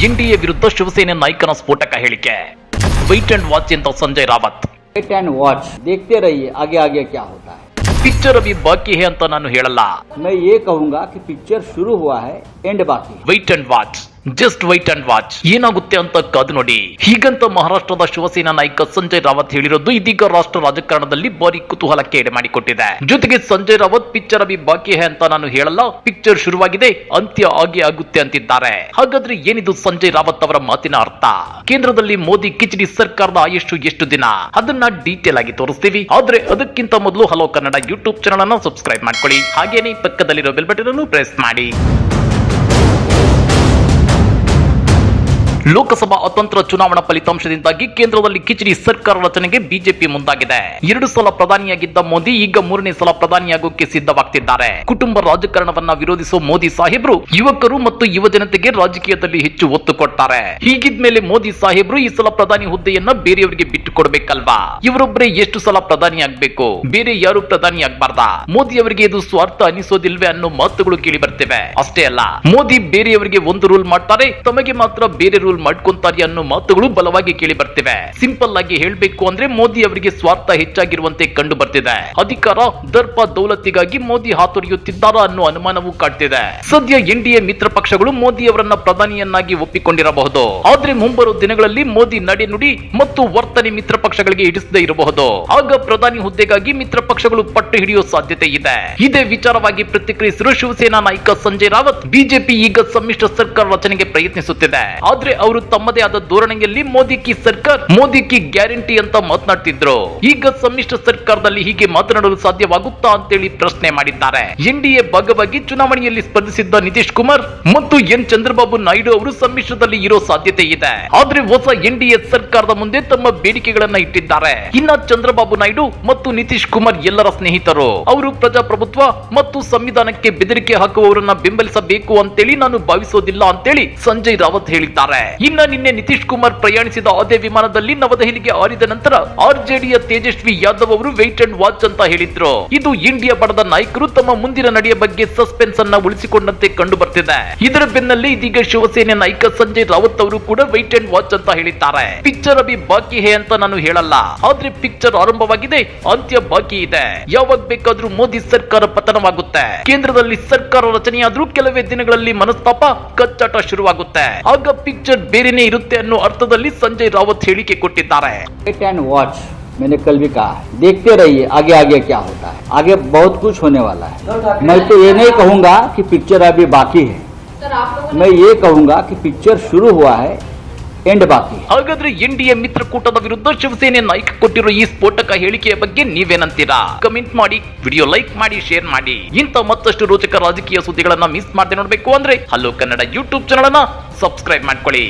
NDA ವಿರುದ್ಧ ಶಿವಸೇನೆ ನಾಯಕನ ಸ್ಫೋಟಕ ಹೇಳಿಕೆ. ವೈಟ್ ಅಂಡ್ ವಾಚ್ ಅಂತ Sanjay Raut. Wait and watch, देखते रहिए आगे आगे क्या होता है. ಪಿಕ್ಚರ್ ಅಭಿ ಬಾಕಿ ಹೇ ಅಂತ ನಾನು ಹೇಳಲ್ಲ. मैं ये कहूंगा कि पिक्चर शुरू हुआ है, एंड बाकी. White and watch, just white and watch, ಏನಾಗುತ್ತೆ ಅಂತ ಕಾದು ನೋಡಿ. ಹೀಗಂತ ಮಹಾರಾಷ್ಟ್ರದ ಶಿವಸೇನಾ ನಾಯಕ ಸಂಜಯ್ ರಾವತ್ ಹೇಳಿರೋದು ಇದೀಗ ರಾಷ್ಟ್ರ ರಾಜಕಾರಣದಲ್ಲಿ ಭಾರಿ ಕುತೂಹಲಕ್ಕೆ ಎಡೆ ಮಾಡಿಕೊಟ್ಟಿದೆ. ಜೊತೆಗೆ ಸಂಜಯ್ ರಾವತ್ ಪಿಕ್ಚರ್ ಅಭಿ ಬಾಕಿ ಹೇ ಅಂತ ನಾನು ಹೇಳಲ್ಲ, ಪಿಕ್ಚರ್ ಶುರುವಾಗಿದೆ, ಅಂತ್ಯ ಆಗಿ ಆಗುತ್ತೆ ಅಂತಿದ್ದಾರೆ. ಹಾಗಾದ್ರೆ ಏನಿದು ಸಂಜಯ್ ರಾವತ್ ಅವರ ಮಾತಿನ ಅರ್ಥ? ಕೇಂದ್ರದಲ್ಲಿ ಮೋದಿ ಕಿಚಡಿ ಸರ್ಕಾರದ ಆಯುಷ್ಯು ಎಷ್ಟು ದಿನ, ಅದನ್ನ ಡೀಟೇಲ್ ಆಗಿ ತೋರಿಸ್ತೀವಿ. ಆದ್ರೆ ಅದಕ್ಕಿಂತ ಮೊದಲು ಹಲೋ ಕನ್ನಡ ಯೂಟ್ಯೂಬ್ ಚಾನಲ್ ಅನ್ನು ಸಬ್ಸ್ಕ್ರೈಬ್ ಮಾಡ್ಕೊಳ್ಳಿ. ಹಾಗೇನೆ ಪಕ್ಕದಲ್ಲಿರೋ ಬೆಲ್ ಬಟನ್ ಅನ್ನು ಪ್ರೆಸ್ ಮಾಡಿ. ಲೋಕಸಭಾ ಅತಂತ್ರ ಚುನಾವಣಾ ಫಲಿತಾಂಶದಿಂದಾಗಿ ಕೇಂದ್ರದಲ್ಲಿ ಕಿಚಡಿ ಸರ್ಕಾರ ರಚನೆಗೆ ಬಿಜೆಪಿ ಮುಂದಾಗಿದೆ. 2 ಸಲ ಪ್ರಧಾನಿಯಾಗಿದ್ದ ಮೋದಿ ಈಗ 3ನೇ ಸಲ ಪ್ರಧಾನಿಯಾಗೋಕೆ ಸಿದ್ಧವಾಗ್ತಿದ್ದಾರೆ. ಕುಟುಂಬ ರಾಜಕಾರಣವನ್ನ ವಿರೋಧಿಸುವ ಮೋದಿ ಸಾಹೇಬ್ರು ಯುವಕರು ಮತ್ತು ಯುವ ಜನತೆಗೆ ರಾಜಕೀಯದಲ್ಲಿ ಹೆಚ್ಚು ಒತ್ತು ಕೊಡ್ತಾರೆ. ಹೀಗಿದ್ಮೇಲೆ ಮೋದಿ ಸಾಹೇಬ್ರು ಈ ಸಲ ಪ್ರಧಾನಿ ಹುದ್ದೆಯನ್ನ ಬೇರೆಯವರಿಗೆ ಬಿಟ್ಟು ಕೊಡಬೇಕಲ್ವಾ? ಇವರೊಬ್ಬರೇ ಎಷ್ಟು ಸಲ ಪ್ರಧಾನಿ ಆಗ್ಬೇಕು, ಬೇರೆ ಯಾರು ಪ್ರಧಾನಿ ಆಗ್ಬಾರ್ದಾ? ಮೋದಿ ಅವರಿಗೆ ಇದು ಸ್ವಾರ್ಥ ಅನಿಸೋದಿಲ್ವೇ ಅನ್ನೋ ಮಾತುಗಳು ಕೇಳಿ ಬರ್ತಿವೆ. ಅಷ್ಟೇ ಅಲ್ಲ, ಮೋದಿ ಬೇರೆಯವರಿಗೆ ಒಂದು ರೂಲ್ ಮಾಡ್ತಾರೆ, ತಮಗೆ ಮಾತ್ರ ಬೇರೆ ರೂಲ್ ಮಾಡ್ಕೊಂತಾರೆ ಅನ್ನೋ ಮಾತುಗಳು ಬಲವಾಗಿ ಕೇಳಿ ಬರ್ತಿವೆ. ಸಿಂಪಲ್ ಆಗಿ ಹೇಳ್ಬೇಕು ಅಂದ್ರೆ ಮೋದಿ ಅವರಿಗೆ ಸ್ವಾರ್ಥ ಹೆಚ್ಚಾಗಿರುವಂತೆ ಕಂಡು ಬರ್ತಿದೆ. ಅಧಿಕಾರ, ದರ್ಪ, ದೌಲತ್ತಿಗಾಗಿ ಮೋದಿ ಹಾತೊರೆಯುತ್ತಿದ್ದಾರಾ ಅನ್ನೋ ಅನುಮಾನವೂ ಕಾಡ್ತಿದೆ. ಸದ್ಯ ಎನ್ಡಿಎ ಮಿತ್ರ ಪಕ್ಷಗಳು ಮೋದಿ ಅವರನ್ನ ಪ್ರಧಾನಿಯನ್ನಾಗಿ ಒಪ್ಪಿಕೊಂಡಿರಬಹುದು. ಆದ್ರೆ ಮುಂಬರುವ ದಿನಗಳಲ್ಲಿ ಮೋದಿ ನಡೆನುಡಿ ಮತ್ತು ವರ್ತನೆ ಮಿತ್ರ ಪಕ್ಷಗಳಿಗೆ ಹಿಡಿಸದೇ ಇರಬಹುದು. ಆಗ ಪ್ರಧಾನಿ ಹುದ್ದೆಗಾಗಿ ಮಿತ್ರ ಪಕ್ಷಗಳು ಪಟ್ಟು ಹಿಡಿಯುವ ಸಾಧ್ಯತೆ ಇದೆ. ಇದೇ ವಿಚಾರವಾಗಿ ಪ್ರತಿಕ್ರಿಯಿಸಿರುವ ಶಿವಸೇನಾ ನಾಯಕ ಸಂಜಯ್ ರಾವತ್, ಬಿಜೆಪಿ ಈಗ ಸಮ್ಮಿಶ್ರ ಸರ್ಕಾರ ರಚನೆಗೆ ಪ್ರಯತ್ನಿಸುತ್ತಿದೆ. ಆದ್ರೆ ಅವರು ತಮ್ಮದೇ ಆದ ಧೋರಣೆಯಲ್ಲಿ ಮೋದಿ ಕಿ ಸರ್ಕಾರ, ಮೋದಿ ಕಿ ಗ್ಯಾರಂಟಿ ಅಂತ ಮಾತನಾಡ್ತಿದ್ರು. ಈಗ ಸಮ್ಮಿಶ್ರ ಸರ್ಕಾರದಲ್ಲಿ ಹೀಗೆ ಮಾತನಾಡಲು ಸಾಧ್ಯವಾಗುತ್ತಾ ಅಂತೇಳಿ ಪ್ರಶ್ನೆ ಮಾಡಿದ್ದಾರೆ. ಎನ್ಡಿಎ ಭಾಗವಾಗಿ ಚುನಾವಣೆಯಲ್ಲಿ ಸ್ಪರ್ಧಿಸಿದ್ದ ನಿತೀಶ್ ಕುಮಾರ್ ಮತ್ತು ಎನ್ ಚಂದ್ರಬಾಬು ನಾಯ್ಡು ಅವರು ಸಮ್ಮಿಶ್ರದಲ್ಲಿ ಇರೋ ಸಾಧ್ಯತೆ ಇದೆ. ಆದ್ರೆ ಹೊಸ ಎನ್ಡಿಎ ಸರ್ಕಾರದ ಮುಂದೆ ತಮ್ಮ ಬೇಡಿಕೆಗಳನ್ನ ಇಟ್ಟಿದ್ದಾರೆ. ಇನ್ನ ಚಂದ್ರಬಾಬು ನಾಯ್ಡು ಮತ್ತು ನಿತೀಶ್ ಕುಮಾರ್ ಎಲ್ಲರ ಸ್ನೇಹಿತರು. ಅವರು ಪ್ರಜಾಪ್ರಭುತ್ವ ಮತ್ತು ಸಂವಿಧಾನಕ್ಕೆ ಬೆದರಿಕೆ ಹಾಕುವವರನ್ನ ಬೆಂಬಲಿಸಬೇಕು ಅಂತೇಳಿ ನಾನು ಭಾವಿಸೋದಿಲ್ಲ ಅಂತೇಳಿ ಸಂಜಯ್ ರಾವತ್ ಹೇಳಿದ್ದಾರೆ. ಇನ್ನ ನಿನ್ನೆ ನಿತೀಶ್ ಕುಮಾರ್ ಪ್ರಯಾಣಿಸಿದ ಅದೇ ವಿಮಾನದಲ್ಲಿ ನವದೆಹಲಿಗೆ ಹಾರಿದ ನಂತರ ಆರ್ಜೆಡಿಯ ತೇಜಸ್ವಿ ಯಾದವ್ ಅವರು ವೇಟ್ ಅಂಡ್ ವಾಚ್ ಅಂತ ಹೇಳಿದ್ರು. ಇದು ಇಂಡಿಯಾ ಬಣದ ನಾಯಕರು ತಮ್ಮ ಮುಂದಿನ ನಡೆಯ ಬಗ್ಗೆ ಸಸ್ಪೆನ್ಸ್ ಅನ್ನ ಉಳಿಸಿಕೊಂಡಂತೆ ಕಂಡು ಬರ್ತಿದೆ. ಇದರ ಬೆನ್ನಲ್ಲೇ ಇದೀಗ ಶಿವಸೇನೆ ನಾಯಕ ಸಂಜಯ್ ರಾವತ್ ಅವರು ಕೂಡ ವೇಟ್ ಅಂಡ್ ವಾಚ್ ಅಂತ ಹೇಳಿದ್ದಾರೆ. ಪಿಕ್ಚರ್ ಅಭಿ ಬಾಕಿ ಹೇ ಅಂತ ನಾನು ಹೇಳಲ್ಲ, ಆದ್ರೆ ಪಿಕ್ಚರ್ ಆರಂಭವಾಗಿದೆ, ಅಂತ್ಯ ಬಾಕಿ ಇದೆ. ಯಾವಾಗ ಬೇಕಾದ್ರೂ ಮೋದಿ ಸರ್ಕಾರ ಪತನವಾಗುತ್ತೆ. ಕೇಂದ್ರದಲ್ಲಿ ಸರ್ಕಾರ ರಚನೆಯಾದ್ರೂ ಕೆಲವೇ ದಿನಗಳಲ್ಲಿ ಮನಸ್ತಾಪ, ಕಚ್ಚಾಟ ಶುರುವಾಗುತ್ತೆ. ಆಗ ಪಿಕ್ಚರ್ ಬೇರೆನೇ ಇರುತ್ತೆ ಅನ್ನೋ ಅರ್ಥದಲ್ಲಿ ಸಂಜಯ್ ರಾವತ್ ಹೇಳಿಕೆ ಕೊಟ್ಟಿದ್ದಾರೆ. वेट एंड वॉच, मैंने कल भी कहा है, देखते रहिए आगे आगे क्या होता है. आगे बहुत कुछ होने वाला है. मैं तो ये नहीं कहूंगा कि पिक्चर अभी बाकी है. मैं ये कहूंगा कि पिक्चर शुरू हुआ है, ಎಂಡ್ ಬಾಕಿ. ಹಾಗಾದ್ರೆ ಎನ್ಡಿಎ ಮಿತ್ರಕೂಟದ ವಿರುದ್ಧ ಶಿವಸೇನೆ ನಾಯಕ ಕೊಟ್ಟಿರೋ ಈ ಸ್ಫೋಟಕ ಹೇಳಿಕೆಯ ಬಗ್ಗೆ ನೀವೇನಂತೀರಾ? ಕಮೆಂಟ್ ಮಾಡಿ, ವಿಡಿಯೋ ಲೈಕ್ ಮಾಡಿ, ಶೇರ್ ಮಾಡಿ. ಇಂಥ ಮತ್ತಷ್ಟು ರೋಚಕ ರಾಜಕೀಯ ಸುದ್ದಿಗಳನ್ನ ಮಿಸ್ ಮಾಡದೆ ನೋಡ್ಬೇಕು ಅಂದ್ರೆ ಹಲೋ ಕನ್ನಡ ಯೂಟ್ಯೂಬ್ ಚಾನಲ್ ಅನ್ನ ಸಬ್ಸ್ಕ್ರೈಬ್ ಮಾಡ್ಕೊಳ್ಳಿ.